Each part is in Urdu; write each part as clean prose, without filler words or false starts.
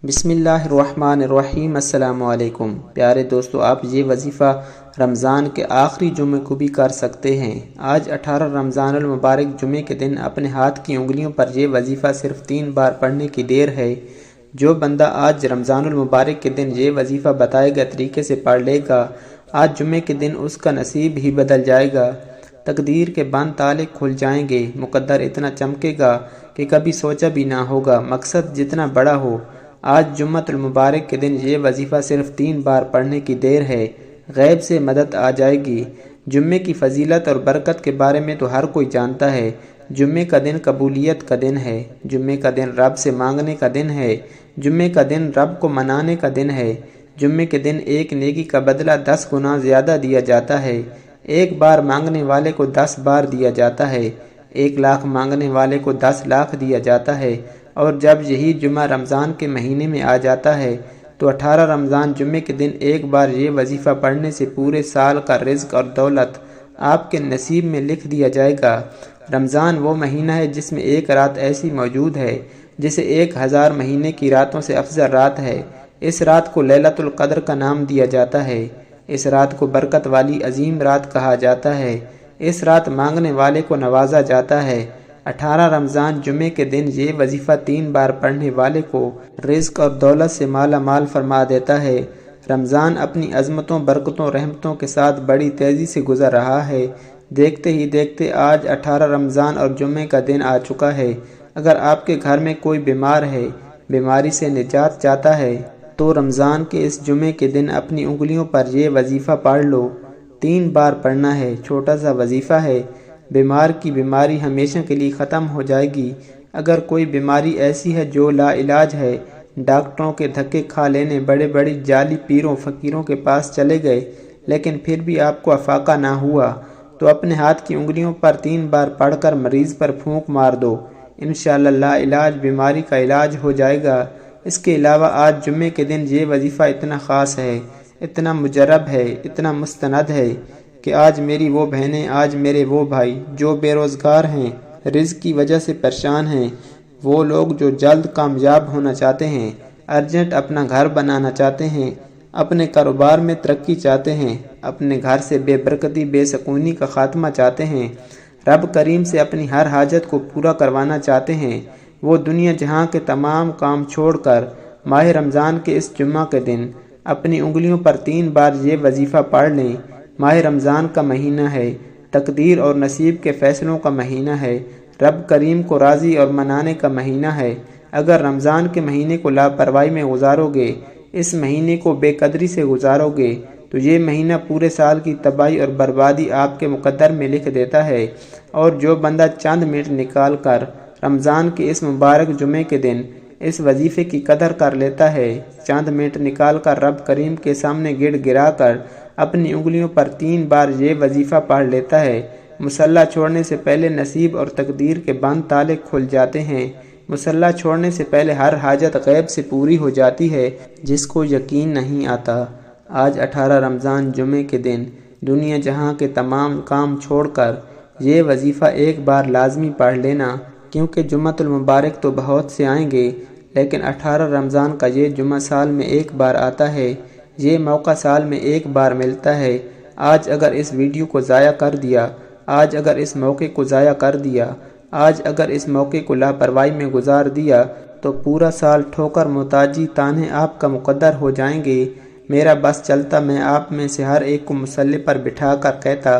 بسم اللہ الرحمن الرحیم۔ السلام علیکم پیارے دوستو، آپ یہ وظیفہ رمضان کے آخری جمعے کو بھی کر سکتے ہیں۔ آج 18 رمضان المبارک جمعے کے دن اپنے ہاتھ کی انگلیوں پر یہ وظیفہ صرف 3 بار پڑھنے کی دیر ہے۔ جو بندہ آج رمضان المبارک کے دن یہ وظیفہ بتائے گئے طریقے سے پڑھ لے گا، آج جمعے کے دن اس کا نصیب ہی بدل جائے گا، تقدیر کے بند تالے کھل جائیں گے، مقدر اتنا چمکے گا کہ کبھی سوچا بھی نہ ہوگا، مقصد جتنا بڑا ہو۔ آج جمعۃ المبارک کے دن یہ وظیفہ صرف 3 بار پڑھنے کی دیر ہے، غیب سے مدد آ جائے گی۔ جمعے کی فضیلت اور برکت کے بارے میں تو ہر کوئی جانتا ہے۔ جمعے کا دن قبولیت کا دن ہے، جمعے کا دن رب سے مانگنے کا دن ہے، جمعے کا دن رب کو منانے کا دن ہے۔ جمعے کے دن ایک نیکی کا بدلہ 10 گنا زیادہ دیا جاتا ہے، 1 بار مانگنے والے کو 10 بار دیا جاتا ہے، 1 لاکھ مانگنے والے کو 10 لاکھ دیا جاتا ہے۔ اور جب یہی جمعہ رمضان کے مہینے میں آ جاتا ہے تو 18 رمضان جمعے کے دن 1 بار یہ وظیفہ پڑھنے سے پورے سال کا رزق اور دولت آپ کے نصیب میں لکھ دیا جائے گا۔ رمضان وہ مہینہ ہے جس میں ایک رات ایسی موجود ہے جسے 1000 مہینے کی راتوں سے افضل رات ہے۔ اس رات کو لیلۃ القدر کا نام دیا جاتا ہے۔ اس رات کو برکت والی عظیم رات کہا جاتا ہے۔ اس رات مانگنے والے کو نوازا جاتا ہے۔ 18 رمضان جمعے کے دن یہ وظیفہ 3 بار پڑھنے والے کو رزق اور دولت سے مالا مال فرما دیتا ہے۔ رمضان اپنی عظمتوں، برکتوں، رحمتوں کے ساتھ بڑی تیزی سے گزر رہا ہے۔ دیکھتے ہی دیکھتے آج 18 رمضان اور جمعے کا دن آ چکا ہے۔ اگر آپ کے گھر میں کوئی بیمار ہے، بیماری سے نجات چاہتا ہے، تو رمضان کے اس جمعے کے دن اپنی انگلیوں پر یہ وظیفہ پڑھ لو۔ 3 بار پڑھنا ہے، چھوٹا سا وظیفہ ہے۔ بیمار کی بیماری ہمیشہ کے لیے ختم ہو جائے گی۔ اگر کوئی بیماری ایسی ہے جو لا علاج ہے، ڈاکٹروں کے دھکے کھا لینے، بڑے بڑے جعلی پیروں فقیروں کے پاس چلے گئے، لیکن پھر بھی آپ کو افاقہ نہ ہوا، تو اپنے ہاتھ کی انگلیوں پر 3 بار پڑھ کر مریض پر پھونک مار دو، انشاءاللہ لا علاج بیماری کا علاج ہو جائے گا۔ اس کے علاوہ آج جمعے کے دن یہ وظیفہ اتنا خاص ہے، اتنا مجرب ہے، اتنا مستند ہے کہ آج میری وہ بہنیں، آج میرے وہ بھائی جو بے روزگار ہیں، رزق کی وجہ سے پریشان ہیں، وہ لوگ جو جلد کامیاب ہونا چاہتے ہیں، ارجنٹ اپنا گھر بنانا چاہتے ہیں، اپنے کاروبار میں ترقی چاہتے ہیں، اپنے گھر سے بے برکتی، بے سکونی کا خاتمہ چاہتے ہیں، رب کریم سے اپنی ہر حاجت کو پورا کروانا چاہتے ہیں، وہ دنیا جہاں کے تمام کام چھوڑ کر ماہ رمضان کے اس جمعہ کے دن اپنی انگلیوں پر 3 بار یہ وظیفہ پڑھ لیں۔ ماہ رمضان کا مہینہ ہے، تقدیر اور نصیب کے فیصلوں کا مہینہ ہے، رب کریم کو راضی اور منانے کا مہینہ ہے۔ اگر رمضان کے مہینے کو لاپرواہی میں گزارو گے، اس مہینے کو بے قدری سے گزارو گے، تو یہ مہینہ پورے سال کی تباہی اور بربادی آپ کے مقدر میں لکھ دیتا ہے۔ اور جو بندہ چند منٹ نکال کر رمضان کے اس مبارک جمعے کے دن اس وظیفے کی قدر کر لیتا ہے، چند منٹ نکال کر رب کریم کے سامنے گڑ گرا کر اپنی انگلیوں پر 3 بار یہ وظیفہ پڑھ لیتا ہے، مصلی چھوڑنے سے پہلے نصیب اور تقدیر کے بند تالے کھل جاتے ہیں۔ مصلی چھوڑنے سے پہلے ہر حاجت غیب سے پوری ہو جاتی ہے، جس کو یقین نہیں آتا۔ آج 18 رمضان جمعے کے دن دنیا جہاں کے تمام کام چھوڑ کر یہ وظیفہ 1 بار لازمی پڑھ لینا، کیونکہ جمعۃ المبارک تو بہت سے آئیں گے، لیکن 18 رمضان کا یہ جمعہ سال میں 1 بار آتا ہے، یہ موقع سال میں 1 بار ملتا ہے۔ آج اگر اس ویڈیو کو ضائع کر دیا، آج اگر اس موقع کو ضائع کر دیا، آج اگر اس موقع کو لاپرواہی میں گزار دیا، تو پورا سال ٹھوکر محتاجی تانے آپ کا مقدر ہو جائیں گے۔ میرا بس چلتا میں آپ میں سے ہر ایک کو مصلی پر بٹھا کر کہتا،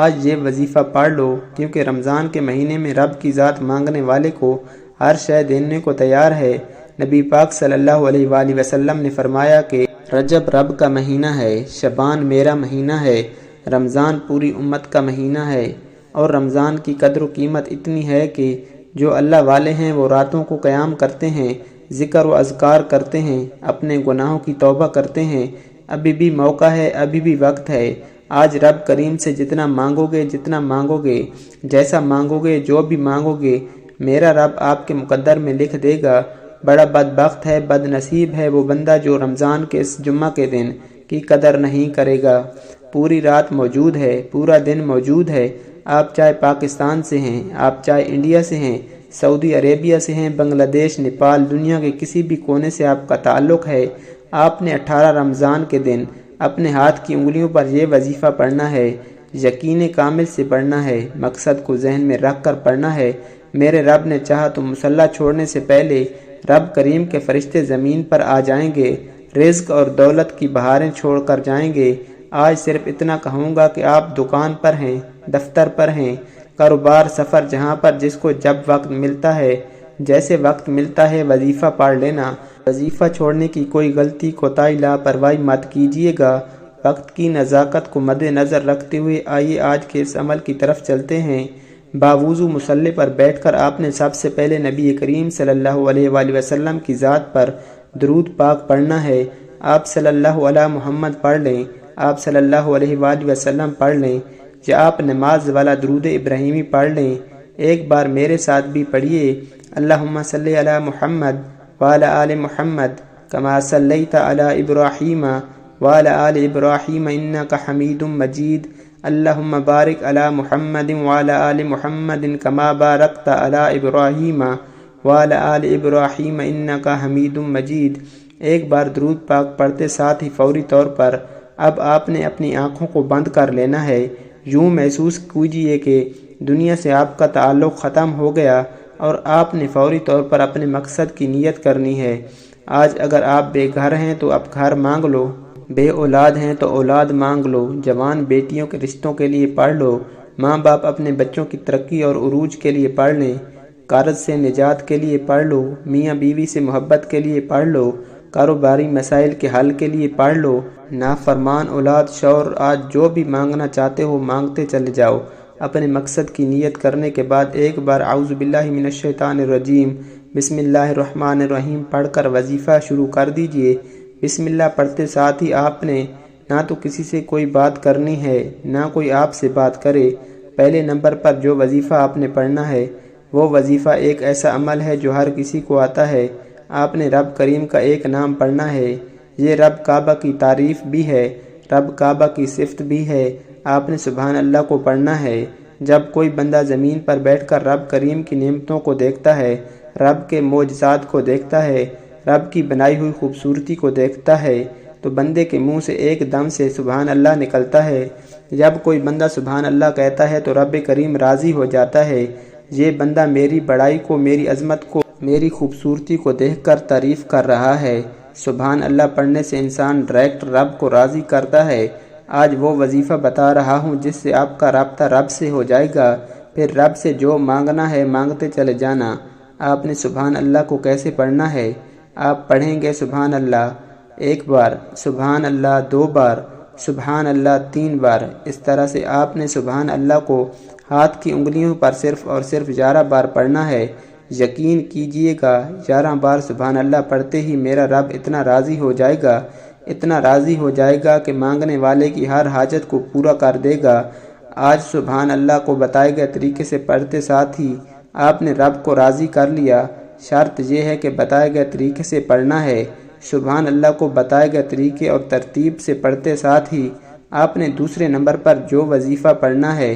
آج یہ وظیفہ پڑھ لو، کیونکہ رمضان کے مہینے میں رب کی ذات مانگنے والے کو ہر شے دینے کو تیار ہے۔ نبی پاک صلی اللہ علیہ وآلہ وسلم نے فرمایا کہ رجب رب کا مہینہ ہے، شعبان میرا مہینہ ہے، رمضان پوری امت کا مہینہ ہے۔ اور رمضان کی قدر و قیمت اتنی ہے کہ جو اللہ والے ہیں وہ راتوں کو قیام کرتے ہیں، ذکر و اذکار کرتے ہیں، اپنے گناہوں کی توبہ کرتے ہیں۔ ابھی بھی موقع ہے، ابھی بھی وقت ہے۔ آج رب کریم سے جتنا مانگو گے، جتنا مانگو گے، جیسا مانگو گے، جو بھی مانگو گے، میرا رب آپ کے مقدر میں لکھ دے گا۔ بڑا بدبخت ہے، بد نصیب ہے وہ بندہ جو رمضان کے اس جمعہ کے دن کی قدر نہیں کرے گا۔ پوری رات موجود ہے، پورا دن موجود ہے۔ آپ چاہے پاکستان سے ہیں، آپ چاہے انڈیا سے ہیں، سعودی عربیہ سے ہیں، بنگلہ دیش، نیپال، دنیا کے کسی بھی کونے سے آپ کا تعلق ہے، آپ نے 18 رمضان کے دن اپنے ہاتھ کی انگلیوں پر یہ وظیفہ پڑھنا ہے، یقین کامل سے پڑھنا ہے، مقصد کو ذہن میں رکھ کر پڑھنا ہے۔ میرے رب نے چاہا تو مصلی چھوڑنے سے پہلے رب کریم کے فرشتے زمین پر آ جائیں گے، رزق اور دولت کی بہاریں چھوڑ کر جائیں گے۔ آج صرف اتنا کہوں گا کہ آپ دکان پر ہیں، دفتر پر ہیں، کاروبار، سفر، جہاں پر جس کو جب وقت ملتا ہے، جیسے وقت ملتا ہے، وظیفہ پڑھ لینا۔ وظیفہ چھوڑنے کی کوئی غلطی، کوتاہی، لاپرواہی مت کیجیے گا۔ وقت کی نزاکت کو مد نظر رکھتے ہوئے آئیے آج کے اس عمل کی طرف چلتے ہیں۔ باوضو مصلی پر بیٹھ کر آپ نے سب سے پہلے نبی کریم صلی اللہ علیہ وآلہ وسلم کی ذات پر درود پاک پڑھنا ہے۔ آپ صلی اللہ علیہ محمد پڑھ لیں، آپ صلی اللہ علیہ وآلہ وسلم پڑھ لیں، یا آپ نماز والا درود ابراہیمی پڑھ لیں۔ ایک بار میرے ساتھ بھی پڑھیے، اللہم صلی علی محمد وعلی آل محمد کما صلیت علی ابراہیم وعلی آل ابراہیم انک حمید مجید، اللہم بارک علی محمد وعلی آل محمد کما بارکت علی ابراہیم وعلی آل ابراہیم انک حمید مجید۔ ایک بار درود پاک پڑھتے ساتھ ہی فوری طور پر اب آپ نے اپنی آنکھوں کو بند کر لینا ہے۔ یوں محسوس کیجیے کہ دنیا سے آپ کا تعلق ختم ہو گیا اور آپ نے فوری طور پر اپنے مقصد کی نیت کرنی ہے۔ آج اگر آپ بے گھر ہیں تو اب گھر مانگ لو، بے اولاد ہیں تو اولاد مانگ لو، جوان بیٹیوں کے رشتوں کے لیے پڑھ لو، ماں باپ اپنے بچوں کی ترقی اور عروج کے لیے پڑھ لیں، قرض سے نجات کے لیے پڑھ لو، میاں بیوی سے محبت کے لیے پڑھ لو، کاروباری مسائل کے حل کے لیے پڑھ لو، نافرمان اولاد، شوہر، آج جو بھی مانگنا چاہتے ہو مانگتے چلے جاؤ۔ اپنے مقصد کی نیت کرنے کے بعد ایک بار اعوذ باللہ من الشیطان الرجیم بسم اللہ الرحمن الرحیم پڑھ کر وظیفہ شروع کر دیجئے۔ بسم اللہ پڑھتے ساتھ ہی آپ نے نہ تو کسی سے کوئی بات کرنی ہے، نہ کوئی آپ سے بات کرے۔ پہلے نمبر پر جو وظیفہ آپ نے پڑھنا ہے وہ وظیفہ ایک ایسا عمل ہے جو ہر کسی کو آتا ہے۔ آپ نے رب کریم کا ایک نام پڑھنا ہے، یہ رب کعبہ کی تعریف بھی ہے، رب کعبہ کی صفت بھی ہے۔ آپ نے سبحان اللہ کو پڑھنا ہے۔ جب کوئی بندہ زمین پر بیٹھ کر رب کریم کی نعمتوں کو دیکھتا ہے، رب کے معجزات کو دیکھتا ہے، رب کی بنائی ہوئی خوبصورتی کو دیکھتا ہے تو بندے کے منہ سے ایک دم سے سبحان اللہ نکلتا ہے۔ جب کوئی بندہ سبحان اللہ کہتا ہے تو رب کریم راضی ہو جاتا ہے، یہ بندہ میری بڑائی کو، میری عظمت کو، میری خوبصورتی کو دیکھ کر تعریف کر رہا ہے۔ سبحان اللہ پڑھنے سے انسان ڈائریکٹ رب کو راضی کرتا ہے۔ آج وہ وظیفہ بتا رہا ہوں جس سے آپ کا رابطہ رب سے ہو جائے گا، پھر رب سے جو مانگنا ہے مانگتے چلے جانا۔ آپ نے سبحان اللہ کو کیسے پڑھنا ہے؟ آپ پڑھیں گے سبحان اللہ ایک بار، سبحان اللہ دو بار، سبحان اللہ 3 بار۔ اس طرح سے آپ نے سبحان اللہ کو ہاتھ کی انگلیوں پر صرف اور صرف 11 بار پڑھنا ہے۔ یقین کیجئے گا 11 بار سبحان اللہ پڑھتے ہی میرا رب اتنا راضی ہو جائے گا، اتنا راضی ہو جائے گا کہ مانگنے والے کی ہر حاجت کو پورا کر دے گا۔ آج سبحان اللہ کو بتائے گئے طریقے سے پڑھتے ساتھ ہی آپ نے رب کو راضی کر لیا۔ شرط یہ ہے کہ بتائے گئے طریقے سے پڑھنا ہے۔ سبحان اللہ کو بتائے گئے طریقے اور ترتیب سے پڑھتے ساتھ ہی آپ نے دوسرے نمبر پر جو وظیفہ پڑھنا ہے،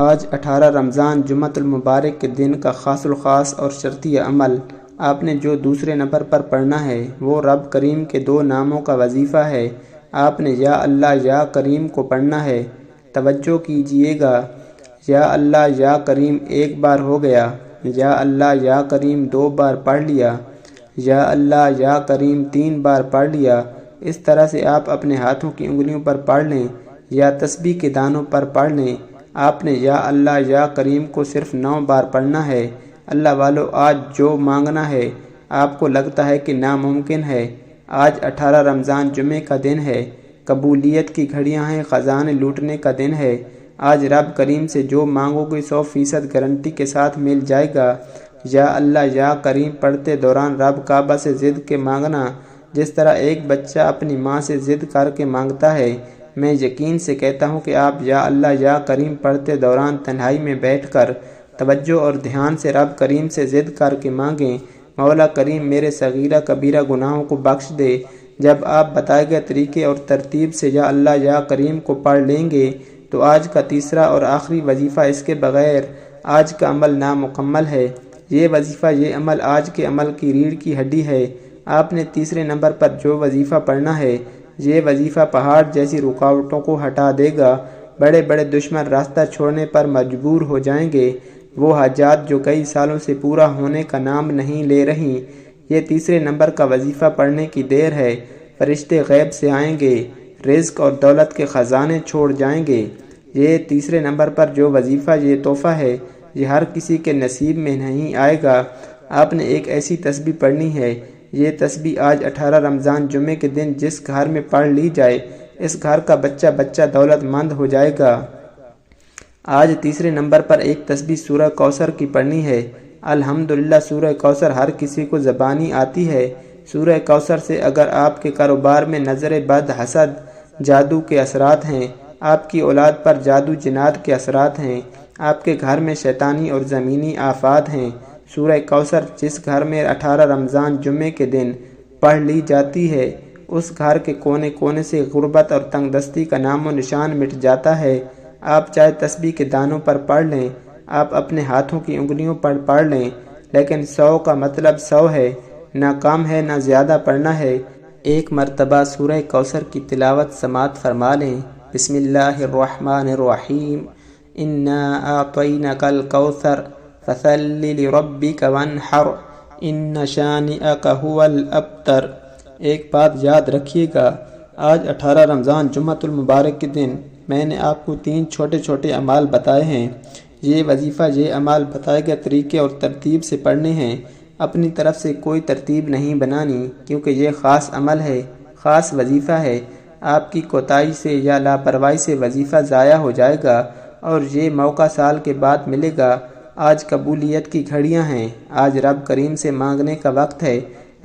آج 18 رمضان جمعۃ المبارک کے دن کا خاص الخاص اور شرطی عمل آپ نے جو دوسرے نمبر پر پڑھنا ہے وہ رب کریم کے 2 ناموں کا وظیفہ ہے۔ آپ نے یا اللہ یا کریم کو پڑھنا ہے۔ توجہ کیجئے گا، یا اللہ یا کریم ایک بار ہو گیا، یا اللہ یا کریم 2 بار پڑھ لیا، یا اللہ یا کریم 3 بار پڑھ لیا۔ اس طرح سے آپ اپنے ہاتھوں کی انگلیوں پر پڑھ لیں یا تسبیح کے دانوں پر پڑھ لیں۔ آپ نے یا اللہ یا کریم کو صرف 9 بار پڑھنا ہے۔ اللہ والو، آج جو مانگنا ہے آپ کو لگتا ہے کہ ناممکن ہے، آج 18 رمضان جمعے کا دن ہے، قبولیت کی گھڑیاں ہیں، خزانے لوٹنے کا دن ہے۔ آج رب کریم سے جو مانگو گے 100% گارنٹی کے ساتھ مل جائے گا۔ یا اللہ یا کریم پڑھتے دوران رب کعبہ سے ضد کے مانگنا، جس طرح ایک بچہ اپنی ماں سے ضد کر کے مانگتا ہے۔ میں یقین سے کہتا ہوں کہ آپ یا اللہ یا کریم پڑھتے دوران تنہائی میں بیٹھ کر توجہ اور دھیان سے رب کریم سے ضد کر کے مانگیں، مولا کریم میرے صغیرہ کبیرہ گناہوں کو بخش دے۔ جب آپ بتائے گئے طریقے اور ترتیب سے یا اللہ یا کریم کو پڑھ لیں گے تو آج کا تیسرا اور آخری وظیفہ اس کے بغیر آج کا عمل نامکمل ہے۔ یہ وظیفہ یہ عمل آج کے عمل کی ریڑھ کی ہڈی ہے۔ آپ نے تیسرے نمبر پر جو وظیفہ پڑھنا ہے، یہ وظیفہ پہاڑ جیسی رکاوٹوں کو ہٹا دے گا۔ بڑے بڑے دشمن راستہ چھوڑنے پر مجبور ہو جائیں گے۔ وہ حاجات جو کئی سالوں سے پورا ہونے کا نام نہیں لے رہی۔ یہ تیسرے نمبر کا وظیفہ پڑھنے کی دیر ہے۔ فرشتے غیب سے آئیں گے، رزق اور دولت کے خزانے چھوڑ جائیں گے۔ یہ تیسرے نمبر پر جو وظیفہ یہ تحفہ ہے، یہ ہر کسی کے نصیب میں نہیں آئے گا۔ آپ نے ایک ایسی تسبیح پڑھنی ہے، یہ تسبیح آج 18 رمضان جمعے کے دن جس گھر میں پڑھ لی جائے، اس گھر کا بچہ بچہ دولت مند ہو جائے گا۔ آج تیسرے نمبر پر ایک تسبیح سورہ کوثر کی پڑھنی ہے۔ الحمدللہ سورہ کوثر ہر کسی کو زبانی آتی ہے۔ سورہ کوثر سے اگر آپ کے کاروبار میں نظر بد، حسد، جادو کے اثرات ہیں، آپ کی اولاد پر جادو جنات کے اثرات ہیں، آپ کے گھر میں شیطانی اور زمینی آفات ہیں، سورہ کوثر جس گھر میں 18 رمضان جمعے کے دن پڑھ لی جاتی ہے، اس گھر کے کونے کونے سے غربت اور تنگ دستی کا نام و نشان مٹ جاتا ہے۔ آپ چاہے تسبیح کے دانوں پر پڑھ لیں، آپ اپنے ہاتھوں کی انگلیوں پر پڑھ لیں، لیکن 100 کا مطلب 100 ہے، نہ کم ہے نہ زیادہ پڑھنا ہے۔ ایک مرتبہ سورہ کوثر کی تلاوت سماعت فرما لیں۔ بسم اللہ الرحمن الرحیم، انا اعطیناک الکوثر فصل لربک وانحر ان شانئک ھو الابتر۔ ایک بات یاد رکھیے گا، آج 18 رمضان جمعۃ المبارک کے دن میں نے آپ کو 3 چھوٹے چھوٹے اعمال بتائے ہیں۔ یہ وظیفہ یہ اعمال بتائے گئے طریقے اور ترتیب سے پڑھنے ہیں۔ اپنی طرف سے کوئی ترتیب نہیں بنانی، کیونکہ یہ خاص عمل ہے، خاص وظیفہ ہے۔ آپ کی کوتاہی سے یا لاپرواہی سے وظیفہ ضائع ہو جائے گا اور یہ موقع سال کے بعد ملے گا۔ آج قبولیت کی گھڑیاں ہیں، آج رب کریم سے مانگنے کا وقت ہے۔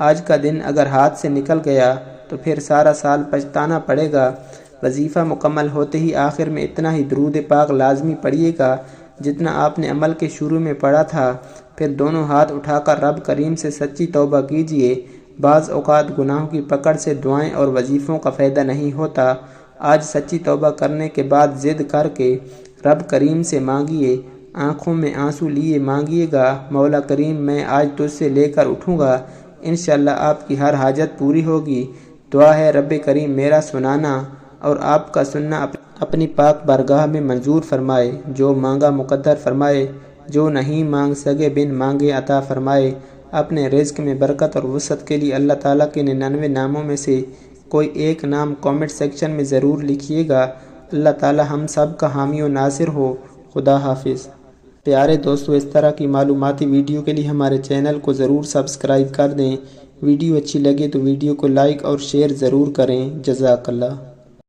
آج کا دن اگر ہاتھ سے نکل گیا تو پھر سارا سال پچھتانا پڑے گا۔ وظیفہ مکمل ہوتے ہی آخر میں اتنا ہی درود پاک لازمی پڑھیے گا جتنا آپ نے عمل کے شروع میں پڑھا تھا، پھر دونوں ہاتھ اٹھا کر رب کریم سے سچی توبہ کیجیے۔ بعض اوقات گناہوں کی پکڑ سے دعائیں اور وظیفوں کا فائدہ نہیں ہوتا۔ آج سچی توبہ کرنے کے بعد ضد کر کے رب کریم سے مانگیے، آنکھوں میں آنسو لیے مانگیے گا، مولا کریم میں آج تجھ سے لے کر اٹھوں گا، انشاءاللہ آپ کی ہر حاجت پوری ہوگی۔ دعا ہے رب کریم میرا سنانا اور آپ کا سننا اپنی پاک بارگاہ میں منظور فرمائے، جو مانگا مقدر فرمائے، جو نہیں مانگ سکے بن مانگے عطا فرمائے۔ اپنے رزق میں برکت اور وسعت کے لیے اللہ تعالیٰ کے 99 ناموں میں سے کوئی ایک نام کامنٹ سیکشن میں ضرور لکھیے گا۔ اللہ تعالیٰ ہم سب کا حامی و ناصر ہو۔ خدا حافظ۔ پیارے دوستو، اس طرح کی معلوماتی ویڈیو کے لیے ہمارے چینل کو ضرور سبسکرائب کر دیں۔ ویڈیو اچھی لگے تو ویڈیو کو لائک اور شیئر ضرور کریں۔ جزاک اللہ۔